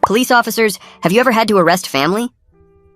Police officers, have you ever had to arrest family?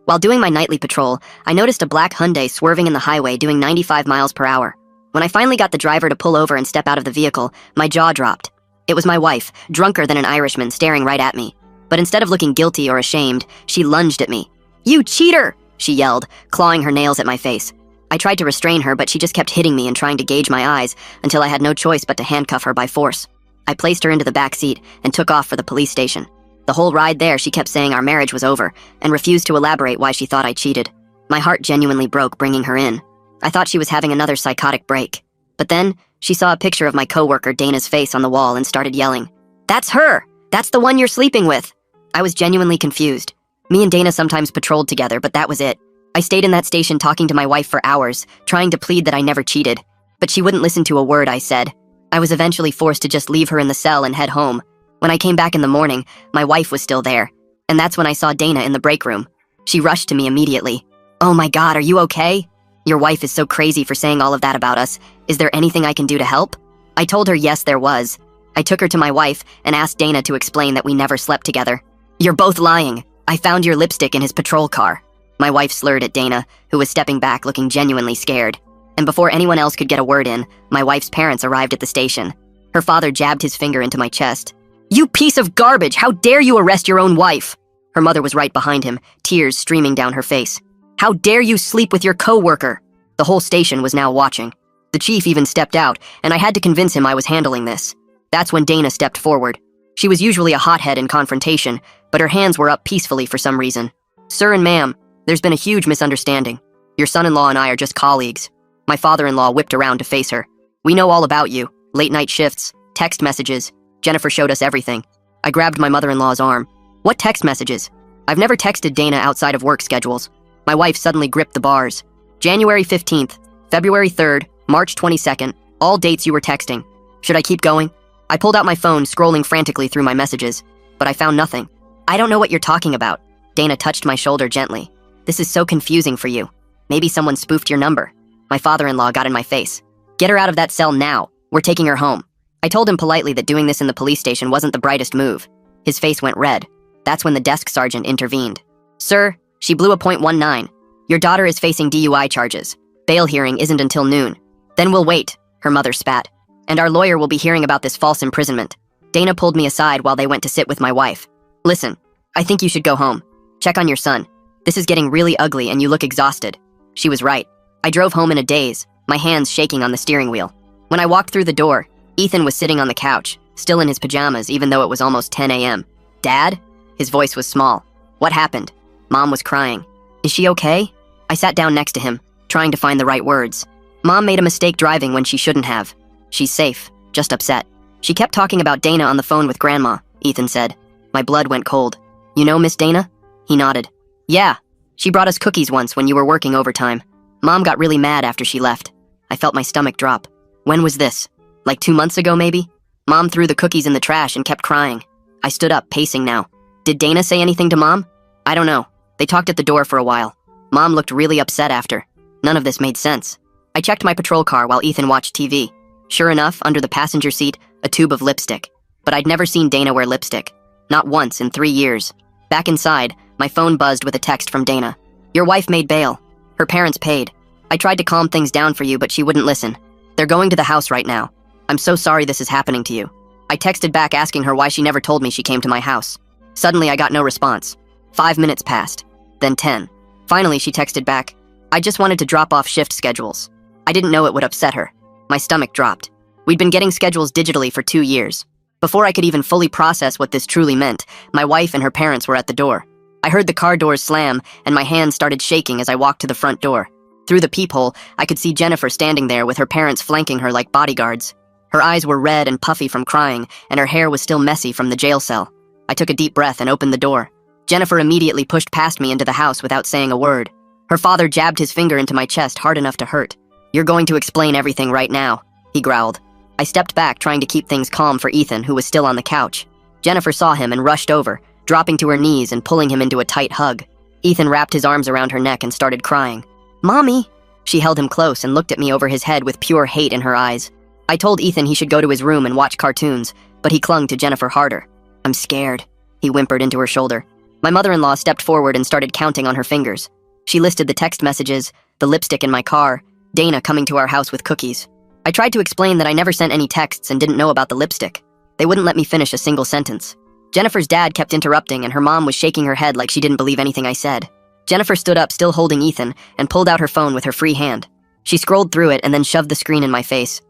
While doing my nightly patrol, I noticed a black Hyundai swerving in the highway doing 95 miles per hour. When I finally got the driver to pull over and step out of the vehicle, my jaw dropped. It was my wife, drunker than an Irishman, staring right at me. But instead of looking guilty or ashamed, she lunged at me. "You cheater!" she yelled, clawing her nails at my face. I tried to restrain her, but she just kept hitting me and trying to gauge my eyes until I had no choice but to handcuff her by force. I placed her into the back seat and took off for the police station. The whole ride there, she kept saying our marriage was over and refused to elaborate why she thought I cheated. My heart genuinely broke bringing her in. I thought she was having another psychotic break. But then, she saw a picture of my coworker Dana's face on the wall and started yelling, "That's her! That's the one you're sleeping with!" I was genuinely confused. Me and Dana sometimes patrolled together, but that was it. I stayed in that station talking to my wife for hours, trying to plead that I never cheated. But she wouldn't listen to a word I said. I was eventually forced to just leave her in the cell and head home. When I came back in the morning, my wife was still there. And that's when I saw Dana in the break room. She rushed to me immediately. "Oh my God, are you okay? Your wife is so crazy for saying all of that about us. Is there anything I can do to help?" I told her yes, there was. I took her to my wife and asked Dana to explain that we never slept together. "You're both lying. I found your lipstick in his patrol car." My wife slurred at Dana, who was stepping back looking genuinely scared. And before anyone else could get a word in, my wife's parents arrived at the station. Her father jabbed his finger into my chest. "You piece of garbage! How dare you arrest your own wife?" Her mother was right behind him, tears streaming down her face. "How dare you sleep with your co-worker?" The whole station was now watching. The chief even stepped out, and I had to convince him I was handling this. That's when Dana stepped forward. She was usually a hothead in confrontation, but her hands were up peacefully for some reason. "Sir and ma'am, there's been a huge misunderstanding. Your son-in-law and I are just colleagues." My father-in-law whipped around to face her. "We know all about you. Late-night shifts, text messages. Jennifer showed us everything." I grabbed my mother-in-law's arm. "What text messages?" I've never texted Dana outside of work schedules. My wife suddenly gripped the bars. "January 15th, February 3rd, March 22nd, all dates you were texting. Should I keep going?" I pulled out my phone, scrolling frantically through my messages, but I found nothing. "I don't know what you're talking about." Dana touched my shoulder gently. "This is so confusing for you. Maybe someone spoofed your number." My father-in-law got in my face. "Get her out of that cell now. We're taking her home." I told him politely that doing this in the police station wasn't the brightest move. His face went red. That's when the desk sergeant intervened. "Sir, she blew a .19. Your daughter is facing DUI charges. Bail hearing isn't until noon." "Then we'll wait," her mother spat. "And our lawyer will be hearing about this false imprisonment." Dana pulled me aside while they went to sit with my wife. "Listen, I think you should go home. Check on your son. This is getting really ugly and you look exhausted." She was right. I drove home in a daze, my hands shaking on the steering wheel. When I walked through the door, Ethan was sitting on the couch, still in his pajamas even though it was almost 10 a.m. "Dad?" His voice was small. "What happened?" Mom was crying. "Is she okay?" I sat down next to him, trying to find the right words. "Mom made a mistake driving when she shouldn't have. She's safe, just upset. She kept talking about Dana on the phone with Grandma," Ethan said. My blood went cold. "You know Miss Dana?" He nodded. "Yeah, she brought us cookies once when you were working overtime. Mom got really mad after she left." I felt my stomach drop. "When was this? Like 2 months ago, maybe?" Mom threw the cookies in the trash and kept crying. I stood up, pacing now. "Did Dana say anything to Mom?" "I don't know. They talked at the door for a while. Mom looked really upset after. None of this made sense." I checked my patrol car while Ethan watched TV. Sure enough, under the passenger seat, a tube of lipstick. But I'd never seen Dana wear lipstick. Not once in 3 years. Back inside, my phone buzzed with a text from Dana. "Your wife made bail. Her parents paid. I tried to calm things down for you, but she wouldn't listen. They're going to the house right now. I'm so sorry this is happening to you." I texted back asking her why she never told me she came to my house. Suddenly, I got no response. 5 minutes passed. Then 10. Finally, she texted back, "I just wanted to drop off shift schedules." I didn't know it would upset her. My stomach dropped. We'd been getting schedules digitally for 2 years. Before I could even fully process what this truly meant, my wife and her parents were at the door. I heard the car doors slam, and my hands started shaking as I walked to the front door. Through the peephole, I could see Jennifer standing there with her parents flanking her like bodyguards. Her eyes were red and puffy from crying, and her hair was still messy from the jail cell. I took a deep breath and opened the door. Jennifer immediately pushed past me into the house without saying a word. Her father jabbed his finger into my chest hard enough to hurt. "You're going to explain everything right now," he growled. I stepped back, trying to keep things calm for Ethan, who was still on the couch. Jennifer saw him and rushed over, dropping to her knees and pulling him into a tight hug. Ethan wrapped his arms around her neck and started crying. "Mommy!" She held him close and looked at me over his head with pure hate in her eyes. I told Ethan he should go to his room and watch cartoons, but he clung to Jennifer harder. "I'm scared." he whimpered into her shoulder. My mother-in-law stepped forward and started counting on her fingers. She listed the text messages, the lipstick in my car, Dana coming to our house with cookies. I tried to explain that I never sent any texts and didn't know about the lipstick. They wouldn't let me finish a single sentence. Jennifer's dad kept interrupting, and her mom was shaking her head like she didn't believe anything I said. Jennifer stood up, still holding Ethan, and pulled out her phone with her free hand. She scrolled through it and then shoved the screen in my face.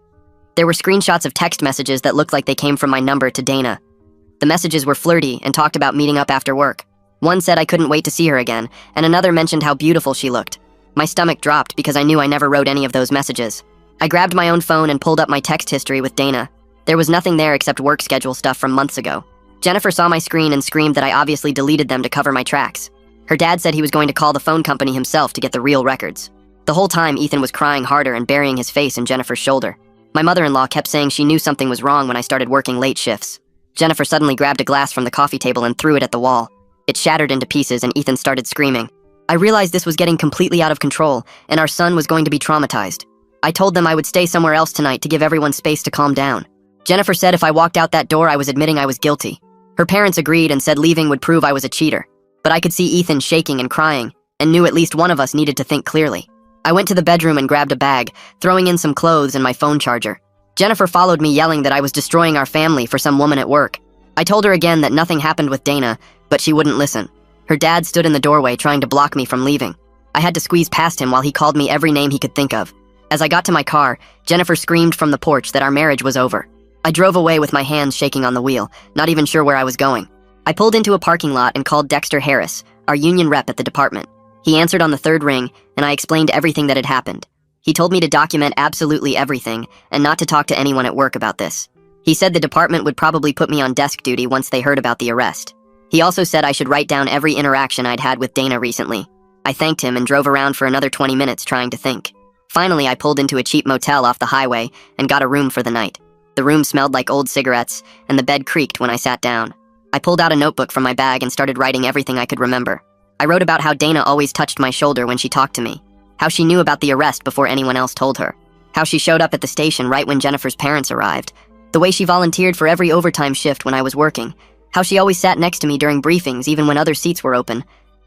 There were screenshots of text messages that looked like they came from my number to Dana. The messages were flirty and talked about meeting up after work. One said I couldn't wait to see her again, and another mentioned how beautiful she looked. My stomach dropped because I knew I never wrote any of those messages. I grabbed my own phone and pulled up my text history with Dana. There was nothing there except work schedule stuff from months ago. Jennifer saw my screen and screamed that I obviously deleted them to cover my tracks. Her dad said he was going to call the phone company himself to get the real records. The whole time, Ethan was crying harder and burying his face in Jennifer's shoulder. My mother-in-law kept saying she knew something was wrong when I started working late shifts. Jennifer suddenly grabbed a glass from the coffee table and threw it at the wall. It shattered into pieces and Ethan started screaming. I realized this was getting completely out of control and our son was going to be traumatized. I told them I would stay somewhere else tonight to give everyone space to calm down. Jennifer said if I walked out that door, I was admitting I was guilty. Her parents agreed and said leaving would prove I was a cheater. But I could see Ethan shaking and crying, and knew at least one of us needed to think clearly. I went to the bedroom and grabbed a bag, throwing in some clothes and my phone charger. Jennifer followed me, yelling that I was destroying our family for some woman at work. I told her again that nothing happened with Dana, but she wouldn't listen. Her dad stood in the doorway trying to block me from leaving. I had to squeeze past him while he called me every name he could think of. As I got to my car, Jennifer screamed from the porch that our marriage was over. I drove away with my hands shaking on the wheel, not even sure where I was going. I pulled into a parking lot and called Dexter Harris, our union rep at the department. He answered on the third ring, and I explained everything that had happened. He told me to document absolutely everything and not to talk to anyone at work about this. He said the department would probably put me on desk duty once they heard about the arrest. He also said I should write down every interaction I'd had with Dana recently. I thanked him and drove around for another 20 minutes trying to think. Finally, I pulled into a cheap motel off the highway and got a room for the night. The room smelled like old cigarettes, and the bed creaked when I sat down. I pulled out a notebook from my bag and started writing everything I could remember. I wrote about how Dana always touched my shoulder when she talked to me, how she knew about the arrest before anyone else told her, how she showed up at the station right when Jennifer's parents arrived, the way she volunteered for every overtime shift when I was working, how she always sat next to me during briefings even when other seats were open.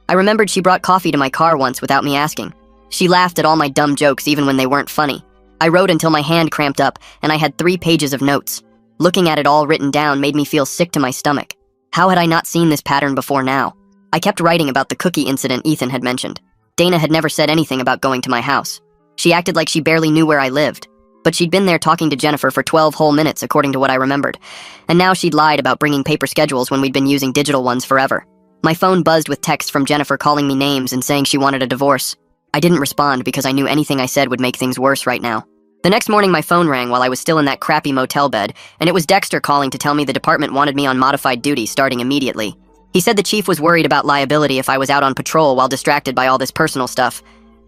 I remembered she brought coffee to my car once without me asking. She laughed at all my dumb jokes even when they weren't funny. I wrote until my hand cramped up and I had 3 pages of notes. Looking at it all written down made me feel sick to my stomach. How had I not seen this pattern before now? I kept writing about the cookie incident Ethan had mentioned. Dana had never said anything about going to my house. She acted like she barely knew where I lived. But she'd been there talking to Jennifer for 12 whole minutes according to what I remembered. And now she'd lied about bringing paper schedules when we'd been using digital ones forever. My phone buzzed with texts from Jennifer calling me names and saying she wanted a divorce. I didn't respond because I knew anything I said would make things worse right now. The next morning my phone rang while I was still in that crappy motel bed, and it was Dexter calling to tell me the department wanted me on modified duty starting immediately. He said the chief was worried about liability if I was out on patrol while distracted by all this personal stuff.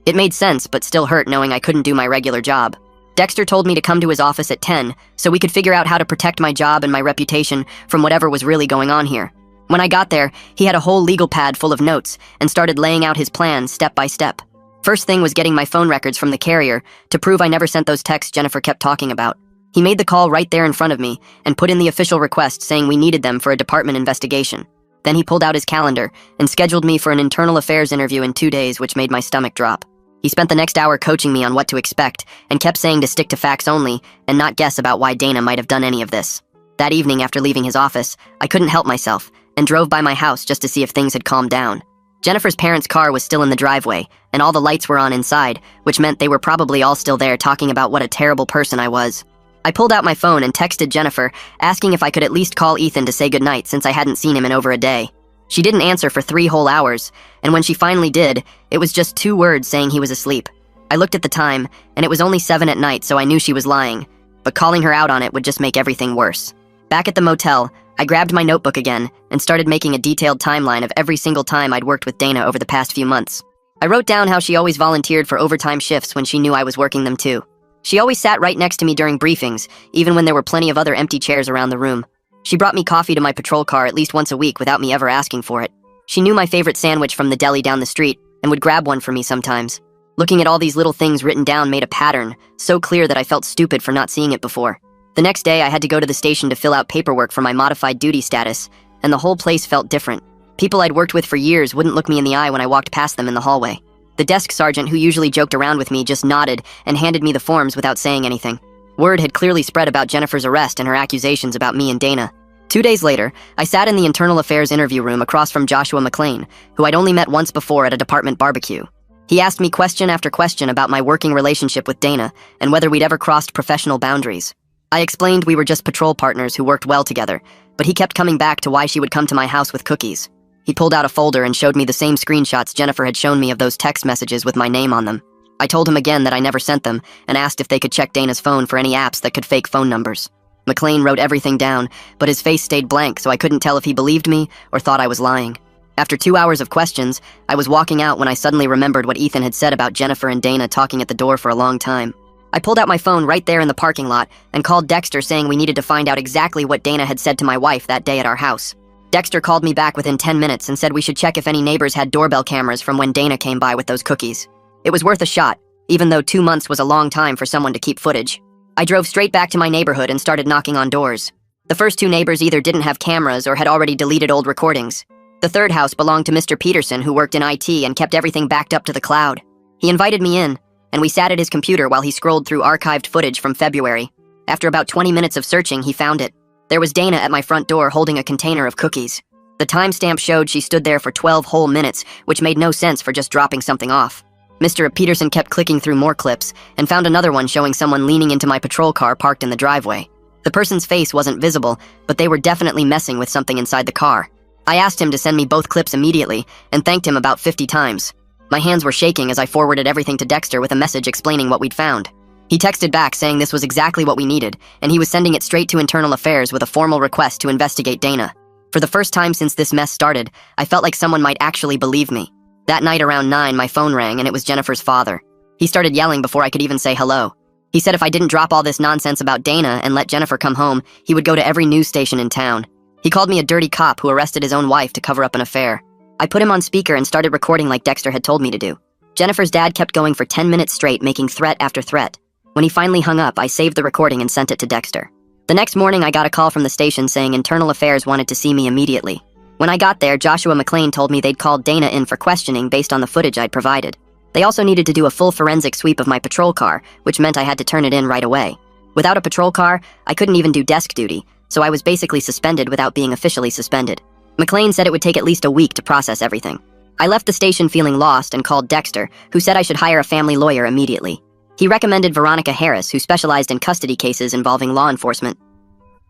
It made sense, but still hurt knowing I couldn't do my regular job. Dexter told me to come to his office at 10 so we could figure out how to protect my job and my reputation from whatever was really going on here. When I got there, he had a whole legal pad full of notes and started laying out his plans step by step. First thing was getting my phone records from the carrier to prove I never sent those texts Jennifer kept talking about. He made the call right there in front of me and put in the official request saying we needed them for a department investigation. Then he pulled out his calendar and scheduled me for an internal affairs interview in 2 days, which made my stomach drop. He spent the next hour coaching me on what to expect and kept saying to stick to facts only and not guess about why Dana might have done any of this. That evening, after leaving his office, I couldn't help myself and drove by my house just to see if things had calmed down. Jennifer's parents' car was still in the driveway, and all the lights were on inside, which meant they were probably all still there talking about what a terrible person I was. I pulled out my phone and texted Jennifer, asking if I could at least call Ethan to say goodnight since I hadn't seen him in over a day. She didn't answer for 3 whole hours, and when she finally did, it was just 2 words saying he was asleep. I looked at the time, and it was only 7 at night, so I knew she was lying, but calling her out on it would just make everything worse. Back at the motel, I grabbed my notebook again and started making a detailed timeline of every single time I'd worked with Dana over the past few months. I wrote down how she always volunteered for overtime shifts when she knew I was working them too. She always sat right next to me during briefings, even when there were plenty of other empty chairs around the room. She brought me coffee to my patrol car at least once a week without me ever asking for it. She knew my favorite sandwich from the deli down the street and would grab one for me sometimes. Looking at all these little things written down made a pattern, so clear that I felt stupid for not seeing it before. The next day, I had to go to the station to fill out paperwork for my modified duty status, and the whole place felt different. People I'd worked with for years wouldn't look me in the eye when I walked past them in the hallway. The desk sergeant who usually joked around with me just nodded and handed me the forms without saying anything. Word had clearly spread about Jennifer's arrest and her accusations about me and Dana. 2 days later, I sat in the internal affairs interview room across from Joshua McLean, who I'd only met once before at a department barbecue. He asked me question after question about my working relationship with Dana and whether we'd ever crossed professional boundaries. I explained we were just patrol partners who worked well together, but he kept coming back to why she would come to my house with cookies. He pulled out a folder and showed me the same screenshots Jennifer had shown me of those text messages with my name on them. I told him again that I never sent them and asked if they could check Dana's phone for any apps that could fake phone numbers. McLean wrote everything down, but his face stayed blank, so I couldn't tell if he believed me or thought I was lying. After 2 hours of questions, I was walking out when I suddenly remembered what Ethan had said about Jennifer and Dana talking at the door for a long time. I pulled out my phone right there in the parking lot and called Dexter saying we needed to find out exactly what Dana had said to my wife that day at our house. Dexter called me back within 10 minutes and said we should check if any neighbors had doorbell cameras from when Dana came by with those cookies. It was worth a shot, even though 2 months was a long time for someone to keep footage. I drove straight back to my neighborhood and started knocking on doors. The first 2 neighbors either didn't have cameras or had already deleted old recordings. The third house belonged to Mr. Peterson, who worked in IT and kept everything backed up to the cloud. He invited me in, and we sat at his computer while he scrolled through archived footage from February. After about 20 minutes of searching, he found it. There was Dana at my front door holding a container of cookies. The timestamp showed she stood there for 12 whole minutes, which made no sense for just dropping something off. Mr. Peterson kept clicking through more clips and found another one showing someone leaning into my patrol car parked in the driveway. The person's face wasn't visible, but they were definitely messing with something inside the car. I asked him to send me both clips immediately and thanked him about 50 times. My hands were shaking as I forwarded everything to Dexter with a message explaining what we'd found. He texted back saying this was exactly what we needed, and he was sending it straight to Internal Affairs with a formal request to investigate Dana. For the first time since this mess started, I felt like someone might actually believe me. That night around 9, my phone rang and it was Jennifer's father. He started yelling before I could even say hello. He said if I didn't drop all this nonsense about Dana and let Jennifer come home, he would go to every news station in town. He called me a dirty cop who arrested his own wife to cover up an affair. I put him on speaker and started recording like Dexter had told me to do. Jennifer's dad kept going for 10 minutes straight, making threat after threat. When he finally hung up, I saved the recording and sent it to Dexter. The next morning, I got a call from the station saying Internal Affairs wanted to see me immediately. When I got there, Joshua McLean told me they'd called Dana in for questioning based on the footage I'd provided. They also needed to do a full forensic sweep of my patrol car, which meant I had to turn it in right away. Without a patrol car, I couldn't even do desk duty, so I was basically suspended without being officially suspended. McLean said it would take at least a week to process everything. I left the station feeling lost and called Dexter, who said I should hire a family lawyer immediately. He recommended Veronica Harris, who specialized in custody cases involving law enforcement.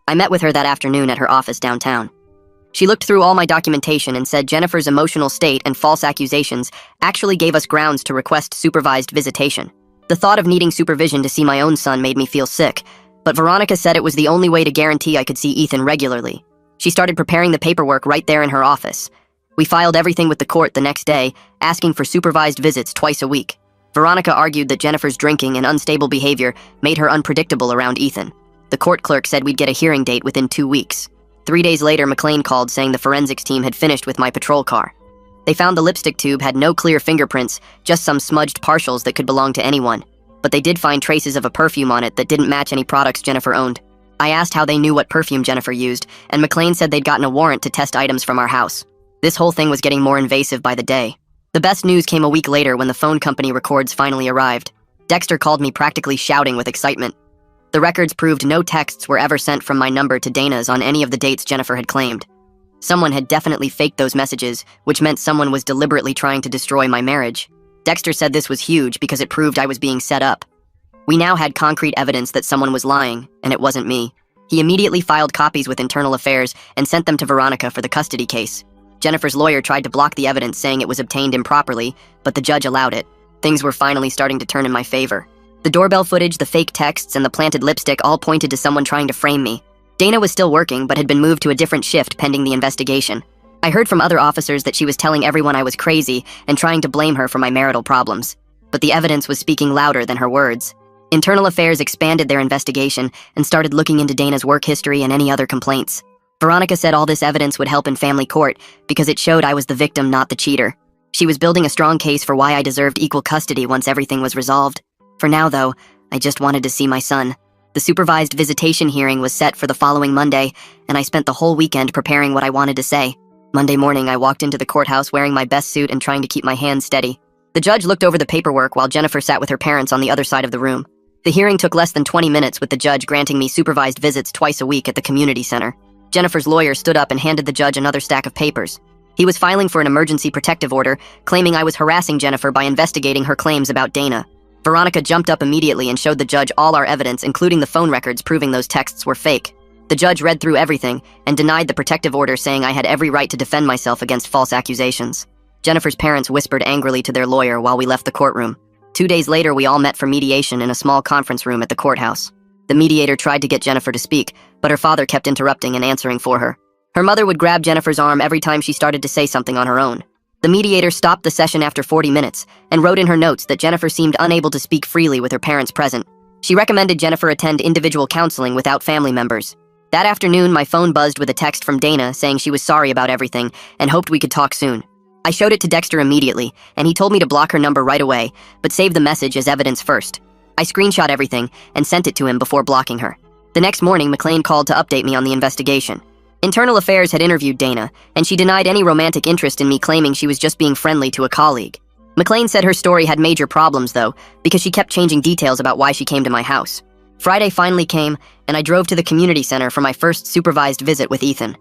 I met with her that afternoon at her office downtown. She looked through all my documentation and said Jennifer's emotional state and false accusations actually gave us grounds to request supervised visitation. The thought of needing supervision to see my own son made me feel sick, but Veronica said it was the only way to guarantee I could see Ethan regularly. She started preparing the paperwork right there in her office. We filed everything with the court the next day, asking for supervised visits twice a week. Veronica argued that Jennifer's drinking and unstable behavior made her unpredictable around Ethan. The court clerk said we'd get a hearing date within 2 weeks. 3 days later, McLean called saying the forensics team had finished with my patrol car. They found the lipstick tube had no clear fingerprints, just some smudged partials that could belong to anyone. But they did find traces of a perfume on it that didn't match any products Jennifer owned. I asked how they knew what perfume Jennifer used, and McLean said they'd gotten a warrant to test items from our house. This whole thing was getting more invasive by the day. The best news came a week later when the phone company records finally arrived. Dexter called me practically shouting with excitement. The records proved no texts were ever sent from my number to Dana's on any of the dates Jennifer had claimed. Someone had definitely faked those messages, which meant someone was deliberately trying to destroy my marriage. Dexter said this was huge because it proved I was being set up. We now had concrete evidence that someone was lying, and it wasn't me. He immediately filed copies with Internal Affairs and sent them to Veronica for the custody case. Jennifer's lawyer tried to block the evidence, saying it was obtained improperly, but the judge allowed it. Things were finally starting to turn in my favor. The doorbell footage, the fake texts, and the planted lipstick all pointed to someone trying to frame me. Dana was still working, but had been moved to a different shift pending the investigation. I heard from other officers that she was telling everyone I was crazy and trying to blame her for my marital problems. But the evidence was speaking louder than her words. Internal Affairs expanded their investigation and started looking into Dana's work history and any other complaints. Veronica said all this evidence would help in family court because it showed I was the victim, not the cheater. She was building a strong case for why I deserved equal custody once everything was resolved. For now, though, I just wanted to see my son. The supervised visitation hearing was set for the following Monday, and I spent the whole weekend preparing what I wanted to say. Monday morning, I walked into the courthouse wearing my best suit and trying to keep my hands steady. The judge looked over the paperwork while Jennifer sat with her parents on the other side of the room. The hearing took less than 20 minutes, with the judge granting me supervised visits twice a week at the community center. Jennifer's lawyer stood up and handed the judge another stack of papers. He was filing for an emergency protective order, claiming I was harassing Jennifer by investigating her claims about Dana. Veronica jumped up immediately and showed the judge all our evidence, including the phone records proving those texts were fake. The judge read through everything and denied the protective order, saying I had every right to defend myself against false accusations. Jennifer's parents whispered angrily to their lawyer while we left the courtroom. 2 days later, we all met for mediation in a small conference room at the courthouse. The mediator tried to get Jennifer to speak, but her father kept interrupting and answering for her. Her mother would grab Jennifer's arm every time she started to say something on her own. The mediator stopped the session after 40 minutes and wrote in her notes that Jennifer seemed unable to speak freely with her parents present. She recommended Jennifer attend individual counseling without family members. That afternoon, my phone buzzed with a text from Dana saying she was sorry about everything and hoped we could talk soon. I showed it to Dexter immediately, and he told me to block her number right away, but save the message as evidence first. I screenshot everything and sent it to him before blocking her. The next morning, McLean called to update me on the investigation. Internal Affairs had interviewed Dana, and she denied any romantic interest in me, claiming she was just being friendly to a colleague. McLean said her story had major problems, though, because she kept changing details about why she came to my house. Friday finally came, and I drove to the community center for my first supervised visit with Ethan.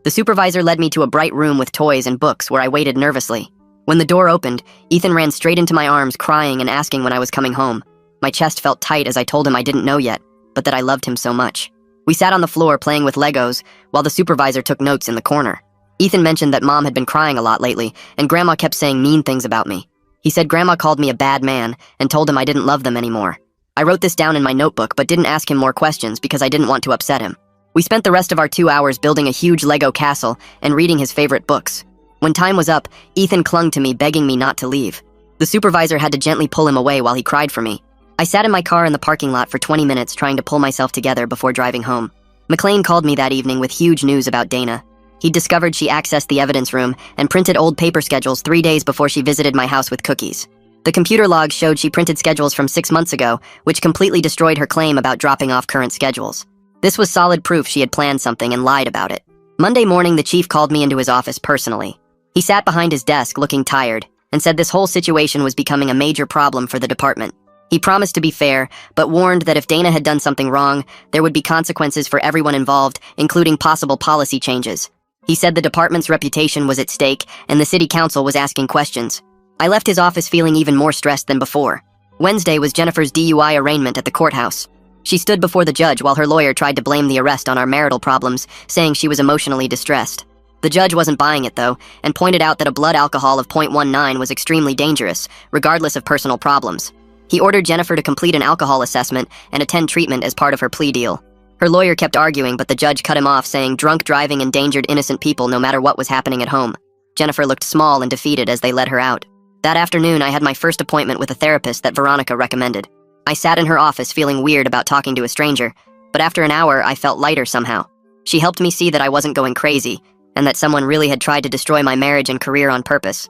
The supervisor led me to a bright room with toys and books where I waited nervously. When the door opened, Ethan ran straight into my arms, crying and asking when I was coming home. My chest felt tight as I told him I didn't know yet, but that I loved him so much. We sat on the floor playing with Legos while the supervisor took notes in the corner. Ethan mentioned that Mom had been crying a lot lately, and Grandma kept saying mean things about me. He said Grandma called me a bad man and told him I didn't love them anymore. I wrote this down in my notebook but didn't ask him more questions because I didn't want to upset him. We spent the rest of our 2 hours building a huge Lego castle and reading his favorite books. When time was up, Ethan clung to me, begging me not to leave. The supervisor had to gently pull him away while he cried for me. I sat in my car in the parking lot for 20 minutes trying to pull myself together before driving home. McLean called me that evening with huge news about Dana. He discovered she accessed the evidence room and printed old paper schedules 3 days before she visited my house with cookies. The computer logs showed she printed schedules from 6 months ago, which completely destroyed her claim about dropping off current schedules. This was solid proof she had planned something and lied about it. Monday morning, the chief called me into his office personally. He sat behind his desk looking tired and said this whole situation was becoming a major problem for the department. He promised to be fair, but warned that if Dana had done something wrong, there would be consequences for everyone involved, including possible policy changes. He said the department's reputation was at stake and the city council was asking questions. I left his office feeling even more stressed than before. Wednesday was Jennifer's DUI arraignment at the courthouse. She stood before the judge while her lawyer tried to blame the arrest on our marital problems, saying she was emotionally distressed. The judge wasn't buying it, though, and pointed out that a blood alcohol of 0.19 was extremely dangerous, regardless of personal problems. He ordered Jennifer to complete an alcohol assessment and attend treatment as part of her plea deal. Her lawyer kept arguing, but the judge cut him off, saying drunk driving endangered innocent people no matter what was happening at home. Jennifer looked small and defeated as they led her out. That afternoon, I had my first appointment with a therapist that Veronica recommended. I sat in her office feeling weird about talking to a stranger, but after an hour, I felt lighter somehow. She helped me see that I wasn't going crazy, and that someone really had tried to destroy my marriage and career on purpose.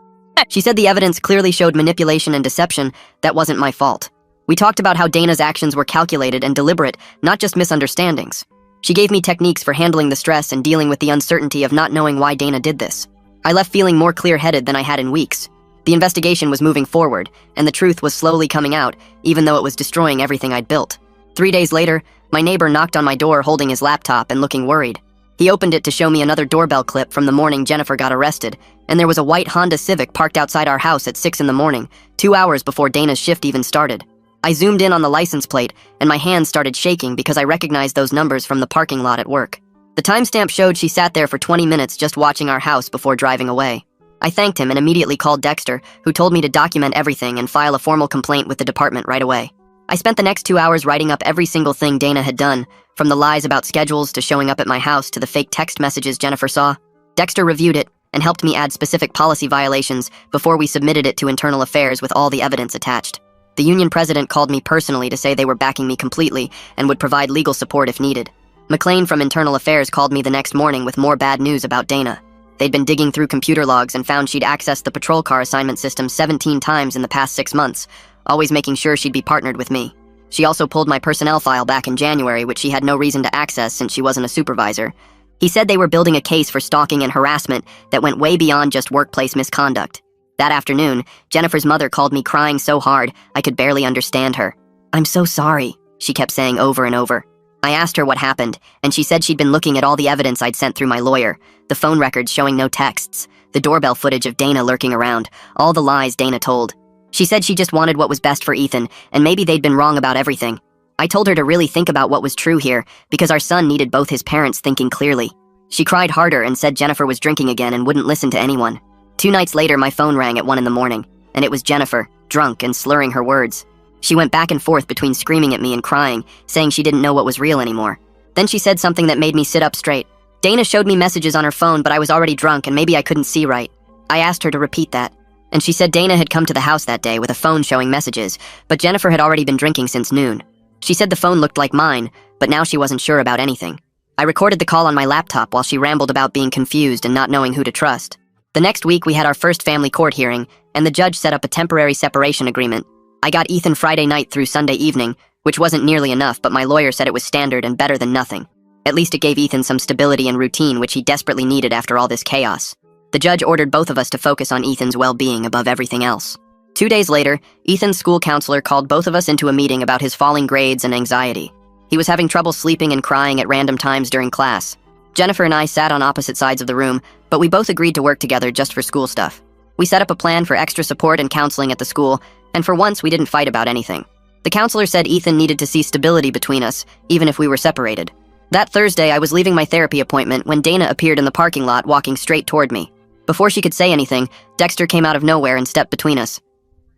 She said the evidence clearly showed manipulation and deception. That wasn't my fault. We talked about how Dana's actions were calculated and deliberate, not just misunderstandings. She gave me techniques for handling the stress and dealing with the uncertainty of not knowing why Dana did this. I left feeling more clear-headed than I had in weeks. The investigation was moving forward, and the truth was slowly coming out, even though it was destroying everything I'd built. 3 days later, my neighbor knocked on my door holding his laptop and looking worried. He opened it to show me another doorbell clip from the morning Jennifer got arrested, and there was a white Honda Civic parked outside our house at 6 in the morning, 2 hours before Dana's shift even started. I zoomed in on the license plate, and my hands started shaking because I recognized those numbers from the parking lot at work. The timestamp showed she sat there for 20 minutes just watching our house before driving away. I thanked him and immediately called Dexter, who told me to document everything and file a formal complaint with the department right away. I spent the next 2 hours writing up every single thing Dana had done, from the lies about schedules to showing up at my house to the fake text messages Jennifer saw. Dexter reviewed it and helped me add specific policy violations before we submitted it to Internal Affairs with all the evidence attached. The union president called me personally to say they were backing me completely and would provide legal support if needed. McLean from Internal Affairs called me the next morning with more bad news about Dana. They'd been digging through computer logs and found she'd accessed the patrol car assignment system 17 times in the past 6 months, always making sure she'd be partnered with me. She also pulled my personnel file back in January, which she had no reason to access since she wasn't a supervisor. He said they were building a case for stalking and harassment that went way beyond just workplace misconduct. That afternoon, Jennifer's mother called me crying so hard I could barely understand her. "I'm so sorry," she kept saying over and over. I asked her what happened, and she said she'd been looking at all the evidence I'd sent through my lawyer, the phone records showing no texts, the doorbell footage of Dana lurking around, all the lies Dana told. She said she just wanted what was best for Ethan, and maybe they'd been wrong about everything. I told her to really think about what was true here, because our son needed both his parents thinking clearly. She cried harder and said Jennifer was drinking again and wouldn't listen to anyone. 2 nights later, my phone rang at 1 in the morning, and it was Jennifer, drunk and slurring her words. She went back and forth between screaming at me and crying, saying she didn't know what was real anymore. Then she said something that made me sit up straight. "Dana showed me messages on her phone, but I was already drunk and maybe I couldn't see right." I asked her to repeat that, and she said Dana had come to the house that day with a phone showing messages, but Jennifer had already been drinking since noon. She said the phone looked like mine, but now she wasn't sure about anything. I recorded the call on my laptop while she rambled about being confused and not knowing who to trust. The next week, we had our first family court hearing, and the judge set up a temporary separation agreement. I got Ethan Friday night through Sunday evening, which wasn't nearly enough, but my lawyer said it was standard and better than nothing. At least it gave Ethan some stability and routine, which he desperately needed after all this chaos. The judge ordered both of us to focus on Ethan's well-being above everything else. 2 days later, Ethan's school counselor called both of us into a meeting about his falling grades and anxiety. He was having trouble sleeping and crying at random times during class. Jennifer and I sat on opposite sides of the room, but we both agreed to work together just for school stuff. We set up a plan for extra support and counseling at the school, and for once we didn't fight about anything. The counselor said Ethan needed to see stability between us, even if we were separated. That Thursday, I was leaving my therapy appointment when Dana appeared in the parking lot walking straight toward me. Before she could say anything, Dexter came out of nowhere and stepped between us.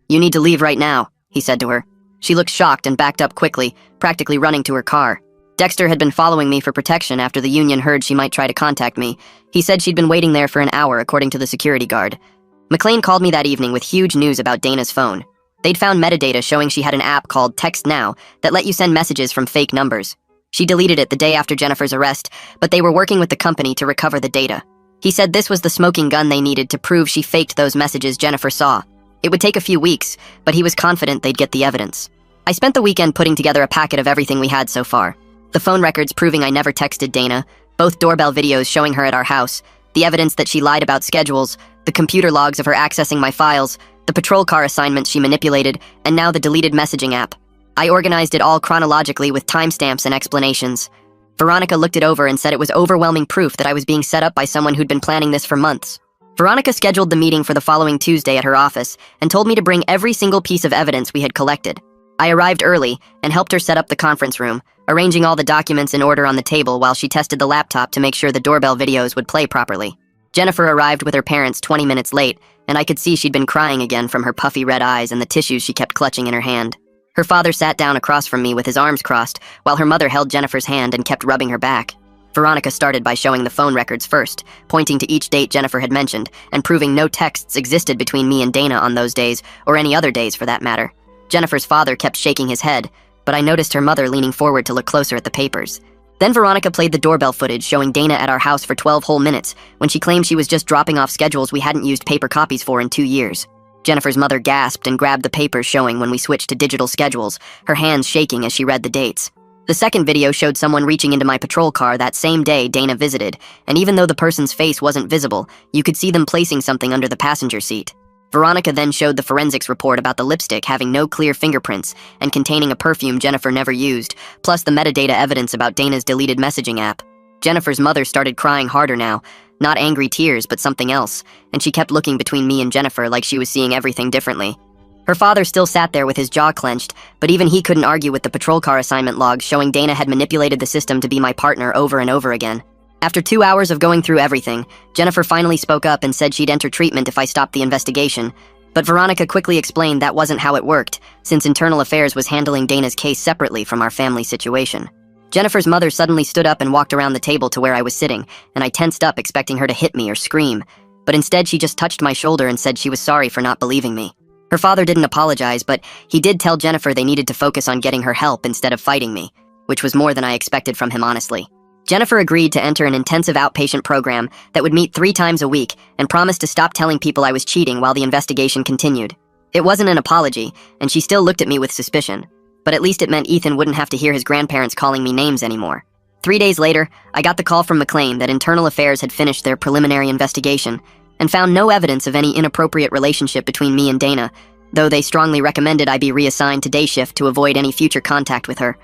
"You need to leave right now," he said to her. She looked shocked and backed up quickly, practically running to her car. Dexter had been following me for protection after the union heard she might try to contact me. He said she'd been waiting there for an hour, according to the security guard. McLean called me that evening with huge news about Dana's phone. They'd found metadata showing she had an app called Text Now that let you send messages from fake numbers. She deleted it the day after Jennifer's arrest, but they were working with the company to recover the data. He said this was the smoking gun they needed to prove she faked those messages Jennifer saw. It would take a few weeks, but he was confident they'd get the evidence. I spent the weekend putting together a packet of everything we had so far. The phone records proving I never texted Dana, both doorbell videos showing her at our house, the evidence that she lied about schedules, the computer logs of her accessing my files, the patrol car assignments she manipulated, and now the deleted messaging app. I organized it all chronologically with timestamps and explanations. Veronica looked it over and said it was overwhelming proof that I was being set up by someone who'd been planning this for months. Veronica scheduled the meeting for the following Tuesday at her office and told me to bring every single piece of evidence we had collected. I arrived early and helped her set up the conference room, arranging all the documents in order on the table while she tested the laptop to make sure the doorbell videos would play properly. Jennifer arrived with her parents 20 minutes late, and I could see she'd been crying again from her puffy red eyes and the tissues she kept clutching in her hand. Her father sat down across from me with his arms crossed, while her mother held Jennifer's hand and kept rubbing her back. Veronica started by showing the phone records first, pointing to each date Jennifer had mentioned, and proving no texts existed between me and Dana on those days, or any other days for that matter. Jennifer's father kept shaking his head, but I noticed her mother leaning forward to look closer at the papers. Then Veronica played the doorbell footage showing Dana at our house for 12 whole minutes, when she claimed she was just dropping off schedules we hadn't used paper copies for in 2 years. Jennifer's mother gasped and grabbed the papers showing when we switched to digital schedules, her hands shaking as she read the dates. The second video showed someone reaching into my patrol car that same day Dana visited, and even though the person's face wasn't visible, you could see them placing something under the passenger seat. Veronica then showed the forensics report about the lipstick having no clear fingerprints and containing a perfume Jennifer never used, plus the metadata evidence about Dana's deleted messaging app. Jennifer's mother started crying harder now, not angry tears but something else, and she kept looking between me and Jennifer like she was seeing everything differently. Her father still sat there with his jaw clenched, but even he couldn't argue with the patrol car assignment logs showing Dana had manipulated the system to be my partner over and over again. After 2 hours of going through everything, Jennifer finally spoke up and said she'd enter treatment if I stopped the investigation, but Veronica quickly explained that wasn't how it worked, since Internal Affairs was handling Dana's case separately from our family situation. Jennifer's mother suddenly stood up and walked around the table to where I was sitting, and I tensed up expecting her to hit me or scream, but instead she just touched my shoulder and said she was sorry for not believing me. Her father didn't apologize, but he did tell Jennifer they needed to focus on getting her help instead of fighting me, which was more than I expected from him, honestly. Jennifer agreed to enter an intensive outpatient program that would meet 3 times a week and promised to stop telling people I was cheating while the investigation continued. It wasn't an apology, and she still looked at me with suspicion. but at least it meant Ethan wouldn't have to hear his grandparents calling me names anymore. 3 days later, I got the call from McLean that Internal Affairs had finished their preliminary investigation and found no evidence of any inappropriate relationship between me and Dana, though they strongly recommended I be reassigned to day shift to avoid any future contact with her.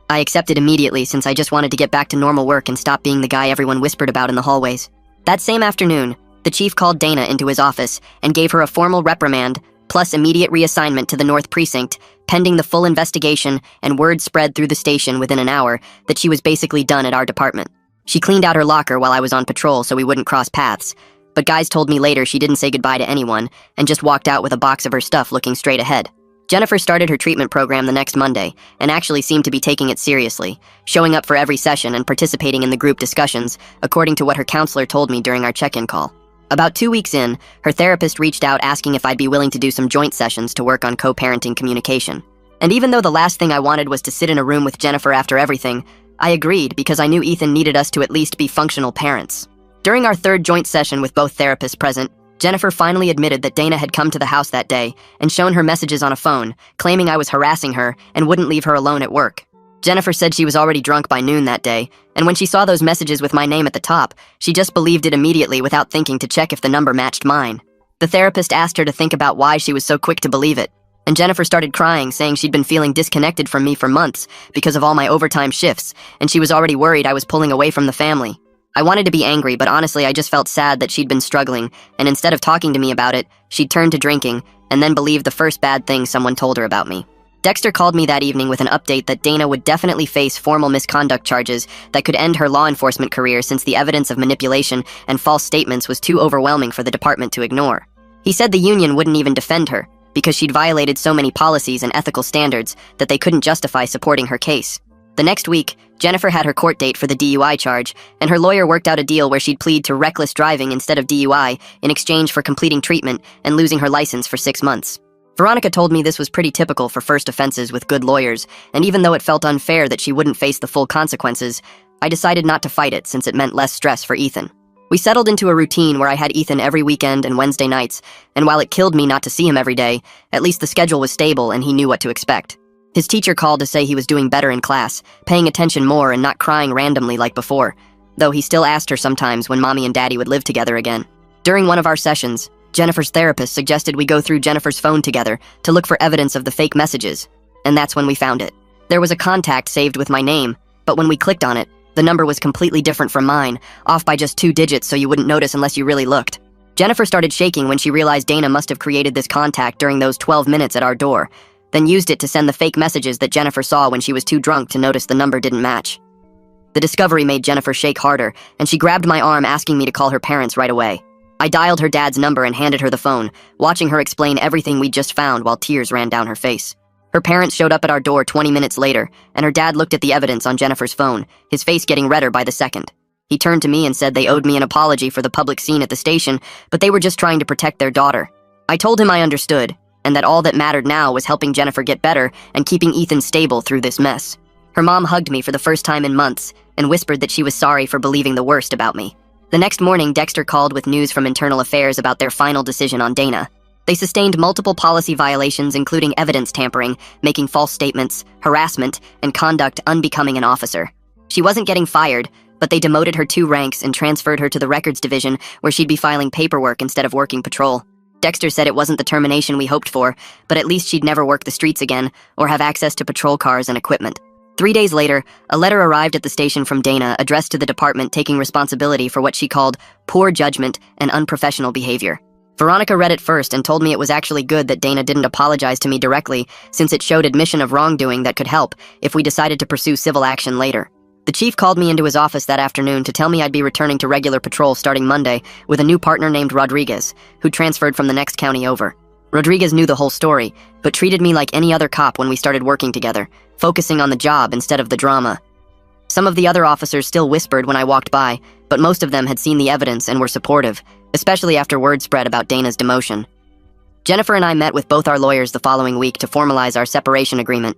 I accepted immediately since I just wanted to get back to normal work and stop being the guy everyone whispered about in the hallways. That same afternoon, the chief called Dana into his office and gave her a formal reprimand plus immediate reassignment to the North Precinct, pending the full investigation, and word spread through the station within an hour that she was basically done at our department. She cleaned out her locker while I was on patrol so we wouldn't cross paths, but guys told me later she didn't say goodbye to anyone and just walked out with a box of her stuff looking straight ahead. Jennifer started her treatment program the next Monday and actually seemed to be taking it seriously, showing up for every session and participating in the group discussions, according to what her counselor told me during our check-in call. About 2 weeks in, her therapist reached out asking if I'd be willing to do some joint sessions to work on co-parenting communication. And even though the last thing I wanted was to sit in a room with Jennifer after everything, I agreed because I knew Ethan needed us to at least be functional parents. During our third joint session with both therapists present, Jennifer finally admitted that Dana had come to the house that day and shown her messages on a phone, claiming I was harassing her and wouldn't leave her alone at work. Jennifer said she was already drunk by noon that day, and when she saw those messages with my name at the top, she just believed it immediately without thinking to check if the number matched mine. The therapist asked her to think about why she was so quick to believe it, and Jennifer started crying, saying she'd been feeling disconnected from me for months because of all my overtime shifts, and she was already worried I was pulling away from the family. I wanted to be angry, but honestly I just felt sad that she'd been struggling, and instead of talking to me about it, she'd turned to drinking, and then believed the first bad thing someone told her about me. Dexter called me that evening with an update that Dana would definitely face formal misconduct charges that could end her law enforcement career since the evidence of manipulation and false statements was too overwhelming for the department to ignore. He said the union wouldn't even defend her because she'd violated so many policies and ethical standards that they couldn't justify supporting her case. The next week, Jennifer had her court date for the DUI charge, and her lawyer worked out a deal where she'd plead to reckless driving instead of DUI in exchange for completing treatment and losing her license for 6 months. Veronica told me this was pretty typical for first offenses with good lawyers, and even though it felt unfair that she wouldn't face the full consequences, I decided not to fight it since it meant less stress for Ethan. We settled into a routine where I had Ethan every weekend and Wednesday nights, and while it killed me not to see him every day, at least the schedule was stable and he knew what to expect. His teacher called to say he was doing better in class, paying attention more and not crying randomly like before, though he still asked her sometimes when Mommy and Daddy would live together again. During one of our sessions, Jennifer's therapist suggested we go through Jennifer's phone together to look for evidence of the fake messages, and that's when we found it. There was a contact saved with my name, but when we clicked on it, the number was completely different from mine, off by just 2 digits so you wouldn't notice unless you really looked. Jennifer started shaking when she realized Dana must have created this contact during those 12 minutes at our door, then used it to send the fake messages that Jennifer saw when she was too drunk to notice the number didn't match. The discovery made Jennifer shake harder, and she grabbed my arm asking me to call her parents right away. I dialed her dad's number and handed her the phone, watching her explain everything we'd just found while tears ran down her face. Her parents showed up at our door 20 minutes later, and her dad looked at the evidence on Jennifer's phone, his face getting redder by the second. He turned to me and said they owed me an apology for the public scene at the station, but they were just trying to protect their daughter. I told him I understood, and that all that mattered now was helping Jennifer get better and keeping Ethan stable through this mess. Her mom hugged me for the first time in months and whispered that she was sorry for believing the worst about me. The next morning, Dexter called with news from Internal Affairs about their final decision on Dana. They sustained multiple policy violations including evidence tampering, making false statements, harassment, and conduct unbecoming an officer. She wasn't getting fired, but they demoted her 2 ranks and transferred her to the records division where she'd be filing paperwork instead of working patrol. Dexter said it wasn't the termination we hoped for, but at least she'd never work the streets again or have access to patrol cars and equipment. 3 days later, a letter arrived at the station from Dana addressed to the department taking responsibility for what she called poor judgment and unprofessional behavior. Veronica read it first and told me it was actually good that Dana didn't apologize to me directly since it showed admission of wrongdoing that could help if we decided to pursue civil action later. The chief called me into his office that afternoon to tell me I'd be returning to regular patrol starting Monday with a new partner named Rodriguez, who transferred from the next county over. Rodriguez knew the whole story, but treated me like any other cop when we started working together, focusing on the job instead of the drama. Some of the other officers still whispered when I walked by, but most of them had seen the evidence and were supportive, especially after word spread about Dana's demotion. Jennifer and I met with both our lawyers the following week to formalize our separation agreement.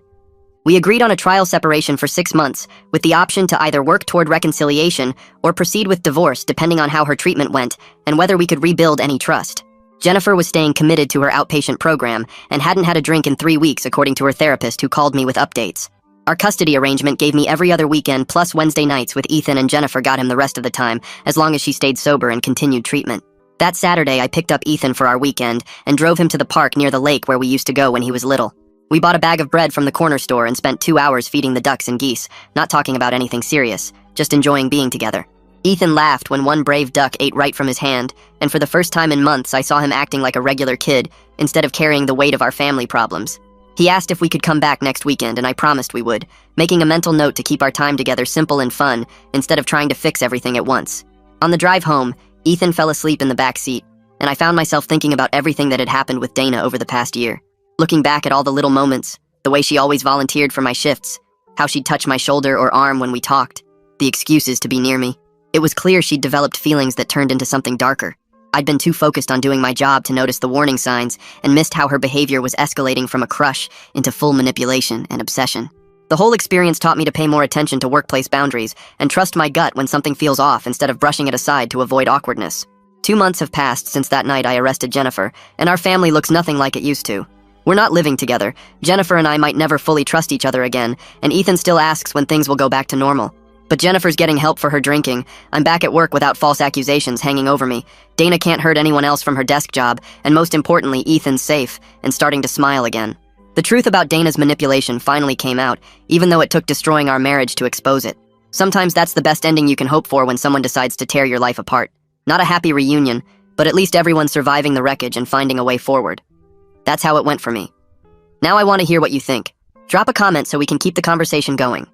We agreed on a trial separation for 6 months, with the option to either work toward reconciliation or proceed with divorce depending on how her treatment went and whether we could rebuild any trust. Jennifer was staying committed to her outpatient program and hadn't had a drink in 3 weeks, according to her therapist, who called me with updates. Our custody arrangement gave me every other weekend plus Wednesday nights with Ethan, and Jennifer got him the rest of the time, as long as she stayed sober and continued treatment. That Saturday, I picked up Ethan for our weekend and drove him to the park near the lake where we used to go when he was little. We bought a bag of bread from the corner store and spent 2 hours feeding the ducks and geese, not talking about anything serious, just enjoying being together. Ethan laughed when one brave duck ate right from his hand, and for the first time in months, I saw him acting like a regular kid instead of carrying the weight of our family problems. He asked if we could come back next weekend, and I promised we would, making a mental note to keep our time together simple and fun instead of trying to fix everything at once. On the drive home, Ethan fell asleep in the back seat, and I found myself thinking about everything that had happened with Dana over the past year. Looking back at all the little moments, the way she always volunteered for my shifts, how she'd touch my shoulder or arm when we talked, the excuses to be near me. It was clear she'd developed feelings that turned into something darker. I'd been too focused on doing my job to notice the warning signs and missed how her behavior was escalating from a crush into full manipulation and obsession. The whole experience taught me to pay more attention to workplace boundaries and trust my gut when something feels off instead of brushing it aside to avoid awkwardness. 2 months have passed since that night I arrested Jennifer, and our family looks nothing like it used to. We're not living together. Jennifer and I might never fully trust each other again, and Ethan still asks when things will go back to normal. But Jennifer's getting help for her drinking. I'm back at work without false accusations hanging over me. Dana can't hurt anyone else from her desk job, and most importantly, Ethan's safe and starting to smile again. The truth about Dana's manipulation finally came out, even though it took destroying our marriage to expose it. Sometimes that's the best ending you can hope for when someone decides to tear your life apart. Not a happy reunion, but at least everyone's surviving the wreckage and finding a way forward. That's how it went for me. Now I want to hear what you think. Drop a comment so we can keep the conversation going.